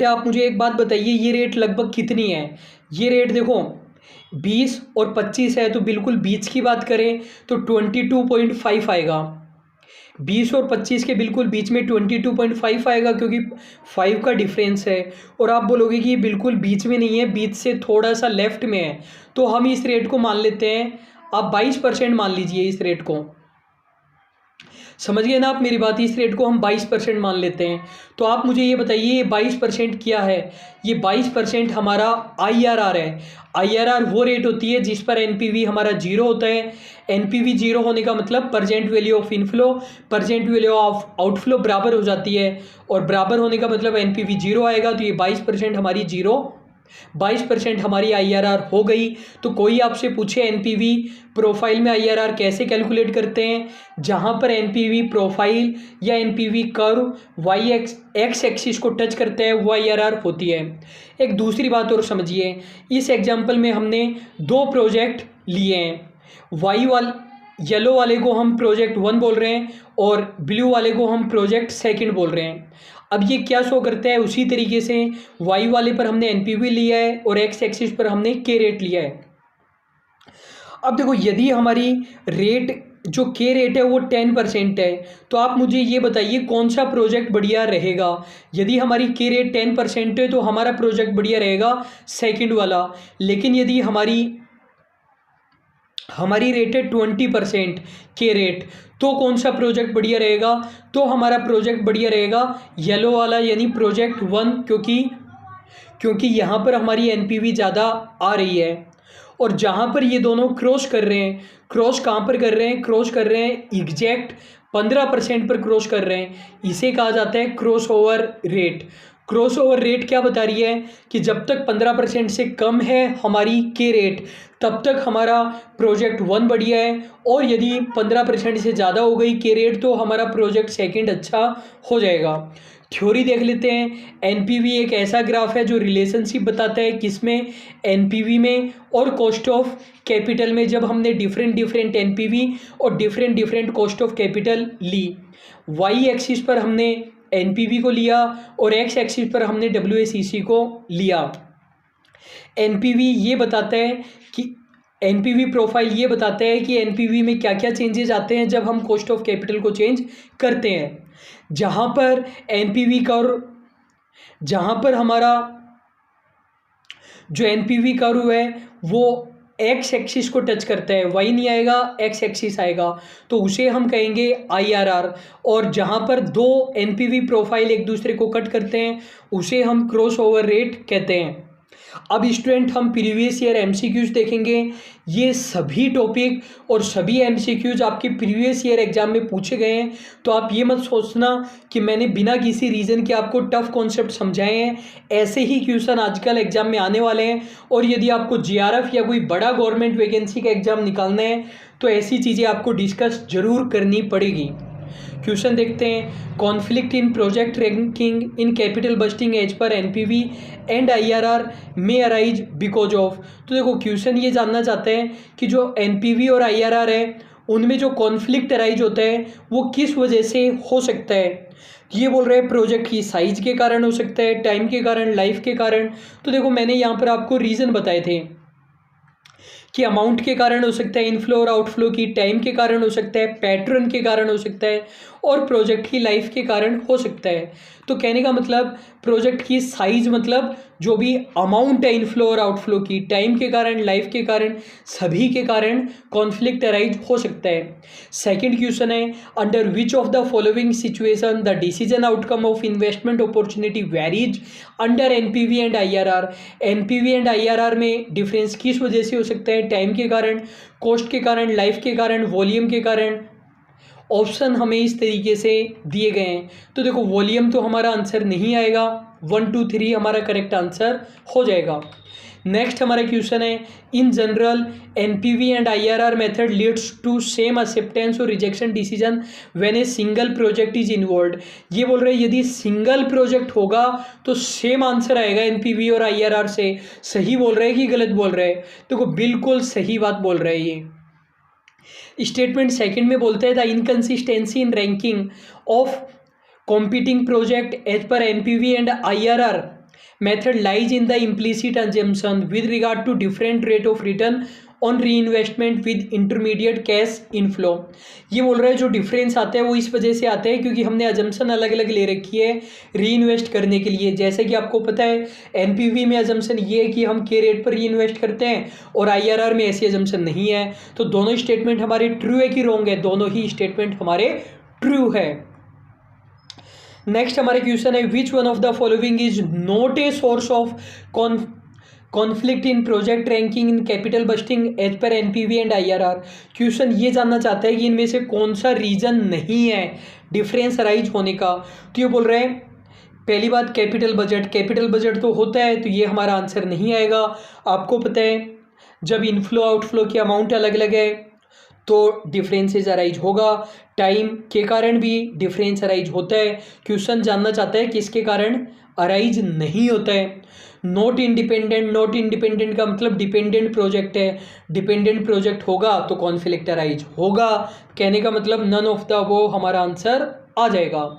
आप मुझे एक बात बताइए, ये रेट लगभग कितनी है। ये रेट देखो 20 और 25 है, तो बिल्कुल बीच की बात करें तो 22.5 आएगा। 20 और 25 के बिल्कुल बीच में 22.5 आएगा, क्योंकि 5 का डिफरेंस है। और आप बोलोगे कि ये बिल्कुल बीच में नहीं है, बीच से थोड़ा सा लेफ्ट में है, तो हम इस रेट को मान लेते हैं, आप 22% मान लीजिए इस रेट को। समझ गए ना आप मेरी बात। इस रेट को हम 22% मान लेते हैं। तो आप मुझे ये बताइए ये 22% क्या है। ये 22% हमारा IRR है। IRR वो रेट होती है जिस पर एनपीवी हमारा 0 होता है। एनपीवी 0 होने का मतलब present value of inflow present value of outflow बराबर हो जाती है, और बराबर होने का मतलब एनपीवी 0 आएगा। तो ये 22% हमारी 22% हमारी IRR हो गई। तो कोई आपसे पूछे एनपीवी प्रोफाइल में IRR कैसे कैलकुलेट करते हैं, जहां पर एनपीवी प्रोफाइल या NPV curve Y X axis को टच करते हैं वो IRR होती है। एक दूसरी बात और समझिए, इस एग्जांपल में हमने 2 प्रोजेक्ट लिए हैं। येलो वाले को हम प्रोजेक्ट 1 बोल रहे हैं और ब्लू वाले को हम प्रोजेक्ट 2 बोल रहे हैं। अब ये क्या शो करता है, उसी तरीके से वाई वाले पर हमने एनपीवी लिया है और एक्स एक्सिस पर हमने के रेट लिया है। अब देखो यदि हमारी रेट जो के रेट है वो 10% है, तो आप मुझे ये बताइए कौन सा प्रोजेक्ट बढ़िया रहेगा। यदि हमारी के रेट 10% है तो हमारा प्रोजेक्ट बढ़िया रहेगा 2 वाला। लेकिन यदि हमारी रेट है 20% के रेट, तो कौन सा प्रोजेक्ट बढ़िया रहेगा। तो हमारा प्रोजेक्ट बढ़िया रहेगा येलो वाला, यानी प्रोजेक्ट 1, क्योंकि यहाँ पर हमारी एनपीवी ज़्यादा आ रही है। और जहाँ पर ये दोनों क्रॉस कर रहे हैं, क्रॉस कहाँ पर कर रहे हैं, क्रॉस कर रहे हैं एग्जैक्ट 15% पर क्रॉस कर रहे हैं। इसे कहा जाता है cross over rate. Cross over rate क्या बता रही है कि जब तक 15% से कम है हमारी के रेट, तब तक हमारा प्रोजेक्ट 1 बढ़िया है, और यदि 15% से ज़्यादा हो गई के रेट तो हमारा प्रोजेक्ट 2 अच्छा हो जाएगा। थ्योरी देख लेते हैं। एनपीवी एक ऐसा ग्राफ है जो रिलेशनशिप बताता है किसमें, एनपीवी में और कॉस्ट ऑफ कैपिटल में। जब हमने डिफरेंट एनपीवी और डिफरेंट कॉस्ट ऑफ कैपिटल ली, वाई एक्सिस पर हमने एनपीवी को लिया और एक्स एक्सिस पर हमने WACC को लिया। एनपीवी ये बताता है कि एनपीवी प्रोफाइल ये बताता है कि एनपीवी में क्या क्या चेंजेस आते हैं जब हम कॉस्ट ऑफ कैपिटल को चेंज करते हैं। जहाँ पर एनपीवी कर्व, जहाँ पर हमारा जो एनपीवी कर्व है वो एक्स एक्सिस को टच करता है, वाई नहीं आएगा, एक्स एक्सिस आएगा, तो उसे हम कहेंगे IRR। और जहाँ पर 2 एनपीवी प्रोफाइल एक दूसरे को कट करते हैं उसे हम क्रॉस ओवर रेट कहते हैं। अब स्टूडेंट हम प्रीवियस ईयर MCQs देखेंगे। ये सभी टॉपिक और सभी MCQs आपके प्रीवियस ईयर एग्जाम में पूछे गए हैं, तो आप ये मत सोचना कि मैंने बिना किसी रीज़न के आपको टफ कॉन्सेप्ट समझाए हैं। ऐसे ही क्वेश्चन आजकल एग्जाम में आने वाले हैं। और यदि आपको JRF या कोई बड़ा गवर्नमेंट वैकेंसी का एग्जाम निकालना है तो ऐसी चीज़ें आपको डिस्कस जरूर करनी पड़ेगी। क्वेश्चन देखते हैं। Conflict in project ranking in capital budgeting as per NPV and IRR में अराइज बिकॉज ऑफ। तो देखो क्वेश्चन ये जानना चाहते हैं कि जो एनपीवी और IRR है उनमें जो कॉन्फ्लिक्ट अराइज होता है वो किस वजह से हो सकता है। ये बोल रहे हैं प्रोजेक्ट की साइज के कारण हो सकता है, टाइम के कारण, लाइफ के कारण। तो देखो मैंने यहाँ पर आपको रीज़न बताए थे कि अमाउंट के कारण हो सकता है इनफ्लो और आउटफ्लो की, टाइम के कारण हो सकता है, पैटर्न के कारण हो सकता है, और प्रोजेक्ट की लाइफ के कारण हो सकता है। तो कहने का मतलब प्रोजेक्ट की साइज मतलब जो भी अमाउंट है इनफ्लो और आउटफ्लो की, टाइम के कारण, लाइफ के कारण, सभी के कारण कॉन्फ्लिक्ट अराइज हो सकता है। सेकंड क्वेश्चन है, under which of the following situation the decision outcome of investment opportunity varies under NPV and IRR. NPV and IRR में डिफरेंस किस वजह से हो सकता है? टाइम के कारण, कॉस्ट के कारण, लाइफ के कारण, वॉल्यूम के कारण। ऑप्शन हमें इस तरीके से दिए गए हैं। तो देखो वॉल्यूम तो हमारा आंसर नहीं आएगा, 1 2 3 हमारा करेक्ट आंसर हो जाएगा। नेक्स्ट हमारा क्वेश्चन है, in general NPV and IRR method leads to same acceptance और rejection decision when a single project is involved. ये बोल रहे हैं यदि सिंगल प्रोजेक्ट होगा तो सेम आंसर आएगा एनपीवी और आईआरआर से। सही बोल रहे हैं कि गलत बोल रहे हैं? देखो बिल्कुल सही बात बोल रहे हैं ये। स्टेटमेंट सेकंड में बोलते हैं the inconsistency in ranking of competing project as per NPV and IRR method lies in the implicit assumption with regard to different rate of return on reinvestment with intermediate cash inflow। ये बोल रहा है जो difference आता है वो इस वजह से आता है क्योंकि हमने अजम्पशन अलग अलग ले रखी है री इन्वेस्ट करने के लिए। जैसे कि आपको पता है एनपीवी में अजम्पशन ये है कि हम के रेट पर री इन्वेस्ट करते हैं और आईआरआर में ऐसी अजम्पशन नहीं है। तो दोनों स्टेटमेंट हमारे ट्रू है कि रॉन्ग है? दोनों ही स्टेटमेंट हमारे ट्रू है। नेक्स्ट हमारे क्वेश्चन है, which one of the following is not a source of conflict in project ranking in capital budgeting as per NPV and IRR. Question ये जानना चाहता है कि इनमें से कौन सा रीजन नहीं है डिफरेंस अराइज होने का। तो ये बोल रहे हैं पहली बात कैपिटल बजट तो होता है, तो ये हमारा आंसर नहीं आएगा। आपको पता है जब इनफ्लो आउटफ्लो की अमाउंट अलग अलग है तो डिफरेंसेस अराइज होगा। टाइम के कारण भी डिफरेंस अराइज होता है। क्वेश्चन जानना चाहता है किसके कारण अराइज नहीं होता है। नॉट इंडिपेंडेंट का मतलब डिपेंडेंट प्रोजेक्ट है, डिपेंडेंट प्रोजेक्ट होगा तो कॉन्फ्लिक्ट अराइज होगा। कहने का मतलब नन ऑफ द वो हमारा आंसर आ जाएगा।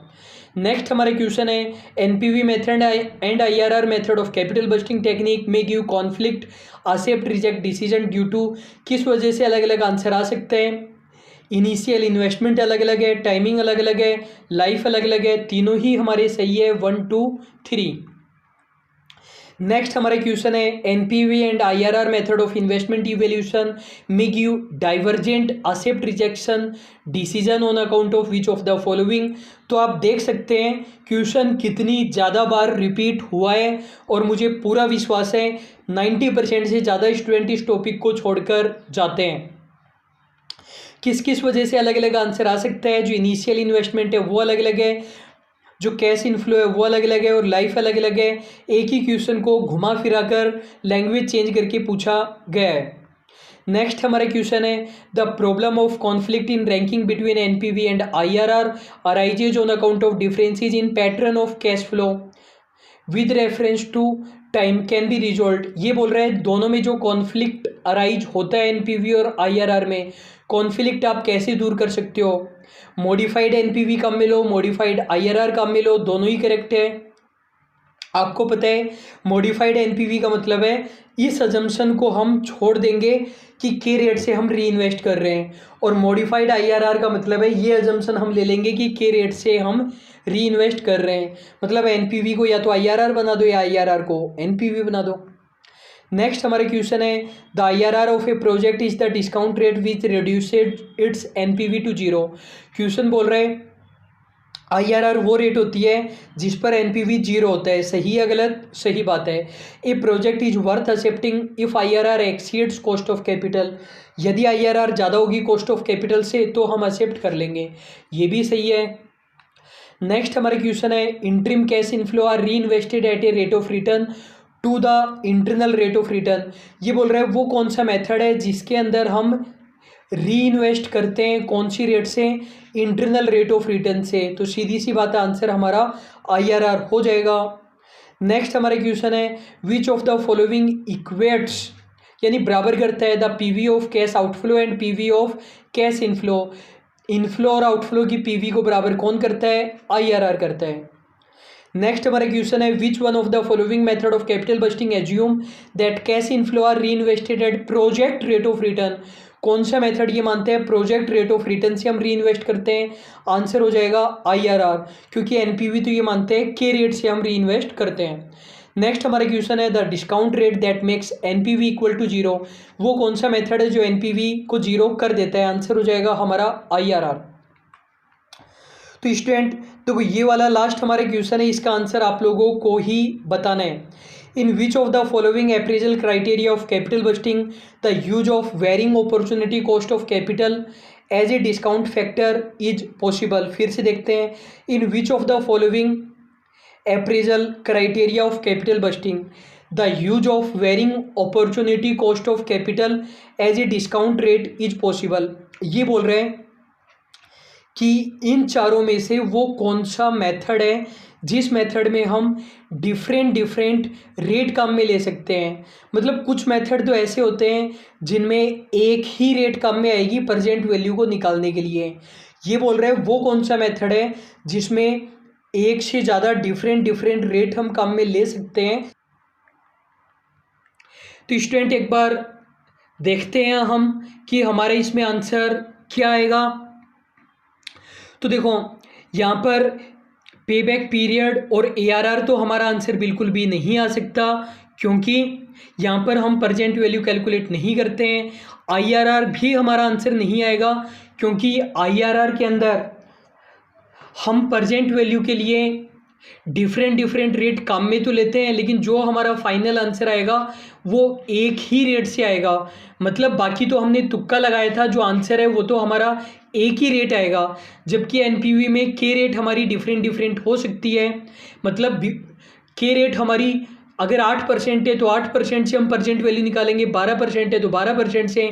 नेक्स्ट हमारा क्वेश्चन है, NPV method and IRR method of capital budgeting technique में give conflict accept reject decision due to. किस वजह से अलग अलग आंसर आ सकते हैं? इनिशियल इन्वेस्टमेंट अलग अलग है, टाइमिंग अलग अलग है, लाइफ अलग अलग है, तीनों ही हमारे सही है 1 2 3। नेक्स्ट हमारा क्वेश्चन है, NPV and IRR method of investment evaluation में give divergent accept rejection decision on account of which of the following. तो आप देख सकते हैं क्वेश्चन कितनी ज़्यादा बार रिपीट हुआ है और मुझे पूरा विश्वास है 90% से ज़्यादा स्टूडेंट इस टॉपिक को छोड़कर जाते हैं। किस किस वजह से अलग अलग आंसर आ सकता है? जो इनिशियल इन्वेस्टमेंट है वो अलग अलग है, जो कैश इनफ्लो है वो अलग अलग है और लाइफ अलग अलग है। एक ही क्वेश्चन को घुमा फिरा कर लैंग्वेज चेंज करके पूछा गया है। नेक्स्ट हमारा क्वेश्चन है, the problem of conflict in ranking between NPV and IRR arises on account of differences in pattern of cash flow with reference to time can be resolve. ये बोल रहे हैं दोनों में जो कॉन्फ्लिक्ट अराइज होता है एनपीवी और आईआरआर में, कॉन्फ्लिक्ट आप कैसे दूर कर सकते हो? मॉडिफाइड एनपीवी कम मिलो, मॉडिफाइड आईआरआर कम मिलो, दोनों ही करेक्ट है। आपको पता है मॉडिफाइड एनपीवी का मतलब है इस अजम्पशन को हम छोड़ देंगे कि के रेट से हम री इन्वेस्ट कर रहे हैं, और मॉडिफाइड आईआरआर का मतलब है ये अजम्पशन हम ले लेंगे कि के रेट से हम री इन्वेस्ट कर रहे हैं। मतलब एनपीवी को या तो आईआरआर बना दो या आईआरआर को एनपीवी बना दो। नेक्स्ट हमारा क्वेश्चन है, the IRR of a project is the discount rate which reduced its NPV to 0। Question बोल रहे हैं आईआरआर वो रेट होती है जिस पर एनपीवी 0 होता है। सही है गलत? सही बात है। A project is worth accepting if IRR exceeds cost of capital. यदि आईआरआर ज़्यादा होगी कॉस्ट ऑफ कैपिटल से तो हम एक्सेप्ट कर लेंगे, ये भी सही है। नेक्स्ट हमारा क्वेश्चन है, interim cash inflow are reinvested at a rate of return to the internal rate of return. ये बोल रहे हैं वो कौन सा मेथड है जिसके अंदर हम री इन्वेस्ट करते हैं, कौन सी रेट से? इंटरनल रेट ऑफ रिटर्न से। तो सीधी सी बात है आंसर हमारा आईआरआर हो जाएगा। नेक्स्ट हमारा क्वेश्चन है, विच ऑफ द फॉलोइंग इक्वेट्स यानी बराबर करता है the PV of cash outflow and PV of cash inflow. Inflow और आउटफ्लो की पीवी को बराबर कौन करता है? आईआरआर करता है। नेक्स्ट हमारा क्वेश्चन है, which one of the following method of capital budgeting assume that cash inflow are reinvested at project rate of return. कौन सा मेथड ये मानते हैं? प्रोजेक्ट रेट ऑफ रिटर्न से हम री इन्वेस्ट करते हैं, आंसर हो जाएगा IRR, क्योंकि एनपीवी तो ये मानते हैं के रेट से हम री इन्वेस्ट करते हैं। नेक्स्ट हमारा क्वेश्चन है the discount rate that makes NPV equal to zero, वो कौन सा मेथड है जो एनपीवी को जीरो कर देता है? आंसर हो जाएगा हमारा IRR। तो स्टूडेंट देखो ये वाला लास्ट हमारा क्वेश्चन है, इसका आंसर आप लोगों को ही बताना है। In which of the following appraisal criteria of capital budgeting the use of varying opportunity cost of capital as a discount factor is possible? फिर से देखते हैं, in which of the following appraisal criteria of capital budgeting the use of varying opportunity cost of capital as a discount rate is possible. ये बोल रहे हैं कि इन चारों में से वो कौन सा मेथड है जिस मेथड में हम डिफरेंट रेट काम में ले सकते हैं। मतलब कुछ मेथड तो ऐसे होते हैं जिनमें एक ही रेट काम में आएगी प्रेजेंट वैल्यू को निकालने के लिए। ये बोल रहे हैं वो कौन सा मेथड है जिसमें एक से ज़्यादा डिफरेंट रेट हम काम में ले सकते हैं। तो स्टूडेंट एक बार देखते हैं हम कि हमारे इसमें आंसर क्या आएगा। तो देखो यहाँ पर पेबैक पीरियड और ARR तो हमारा आंसर बिल्कुल भी नहीं आ सकता, क्योंकि यहाँ पर हम प्रेजेंट वैल्यू कैलकुलेट नहीं करते हैं। IRR भी हमारा आंसर नहीं आएगा, क्योंकि IRR के अंदर हम प्रेजेंट वैल्यू के लिए डिफरेंट रेट काम में तो लेते हैं, लेकिन जो हमारा फाइनल आंसर आएगा वो एक ही रेट से आएगा। मतलब बाकी तो हमने तुक्का लगाया था, जो आंसर है वो तो हमारा एक ही रेट आएगा, जबकि एनपीवी में के रेट हमारी डिफरेंट हो सकती है। मतलब के रेट हमारी अगर 8% है तो 8% से हम प्रेजेंट वैल्यू निकालेंगे, 12% है तो 12% से,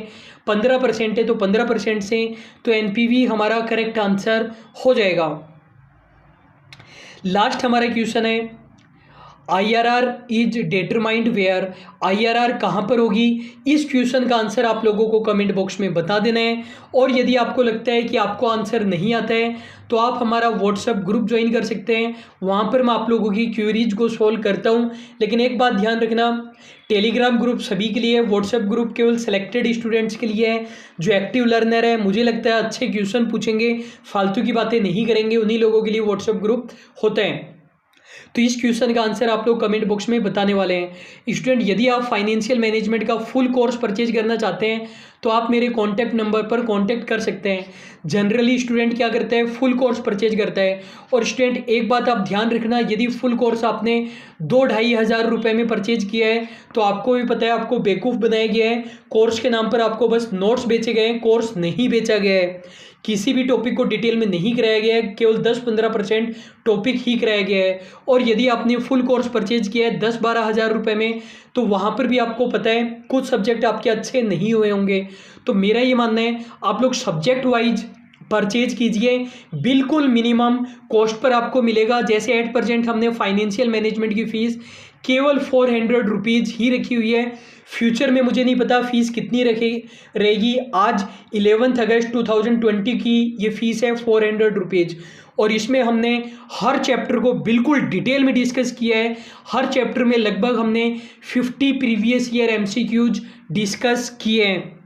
15% है तो 15% से, तो एनपीवी हमारा करेक्ट आंसर हो जाएगा। लास्ट हमारा क्वेश्चन है IRR is determined where, IRR कहाँ पर होगी? इस क्वेश्चन का आंसर आप लोगों को कमेंट बॉक्स में बता देना है। और यदि आपको लगता है कि आपको आंसर नहीं आता है तो आप हमारा व्हाट्सएप ग्रुप ज्वाइन कर सकते हैं, वहाँ पर मैं आप लोगों की क्वेरीज को सॉल्व करता हूँ। लेकिन एक बात ध्यान रखना, टेलीग्राम ग्रुप सभी के लिए, व्हाट्सएप ग्रुप केवल सेलेक्टेड स्टूडेंट्स के लिए है जो एक्टिव लर्नर है। मुझे लगता है अच्छे क्वेश्चन पूछेंगे, फालतू की बातें नहीं करेंगे, उन्हीं लोगों के लिए व्हाट्सएप ग्रुप होते हैं। तो इस क्वेश्चन का आंसर आप लोग कमेंट बॉक्स में बताने वाले हैं। स्टूडेंट यदि आप फाइनेंशियल मैनेजमेंट का फुल कोर्स परचेज करना चाहते हैं तो आप मेरे कॉन्टैक्ट नंबर पर कॉन्टैक्ट कर सकते हैं। जनरली स्टूडेंट क्या करता है, फुल कोर्स परचेज करता है। और स्टूडेंट एक बात आप ध्यान रखना, यदि फुल कोर्स आपने 2-2.5 हज़ार रुपये में परचेज किया है तो आपको भी पता है आपको बेवकूफ़ बनाया गया है। कोर्स के नाम पर आपको बस नोट्स बेचे गए हैं, कोर्स नहीं बेचा गया है। किसी भी टॉपिक को डिटेल में नहीं कराया गया है, केवल 10-15% टॉपिक ही कराया गया है। और यदि आपने फुल कोर्स परचेज किया है 10-12 हज़ार रुपये में, तो वहाँ पर भी आपको पता है कुछ सब्जेक्ट आपके अच्छे नहीं हुए होंगे। तो मेरा ये मानना है आप लोग सब्जेक्ट वाइज परचेज कीजिए, बिल्कुल मिनिमम कॉस्ट पर आपको मिलेगा। जैसे एट प्रेजेंट हमने फाइनेंशियल मैनेजमेंट की फ़ीस केवल 400 रुपीज़ ही रखी हुई है। फ्यूचर में मुझे नहीं पता फ़ीस कितनी रहेगी। आज 11 अगस्त 2020 की ये फ़ीस है 400 रुपीज़, और इसमें हमने हर चैप्टर को बिल्कुल डिटेल में डिस्कस किया है। हर चैप्टर में लगभग हमने 50 प्रीवियस ईयर MCQs डिस्कस किए हैं।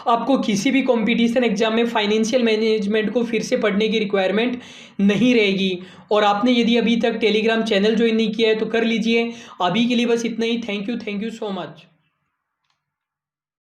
आपको किसी भी कंपटीशन एग्जाम में फाइनेंशियल मैनेजमेंट को फिर से पढ़ने की रिक्वायरमेंट नहीं रहेगी। और आपने यदि अभी तक टेलीग्राम चैनल ज्वाइन नहीं किया है तो कर लीजिए। अभी के लिए बस इतना ही। Thank you so much.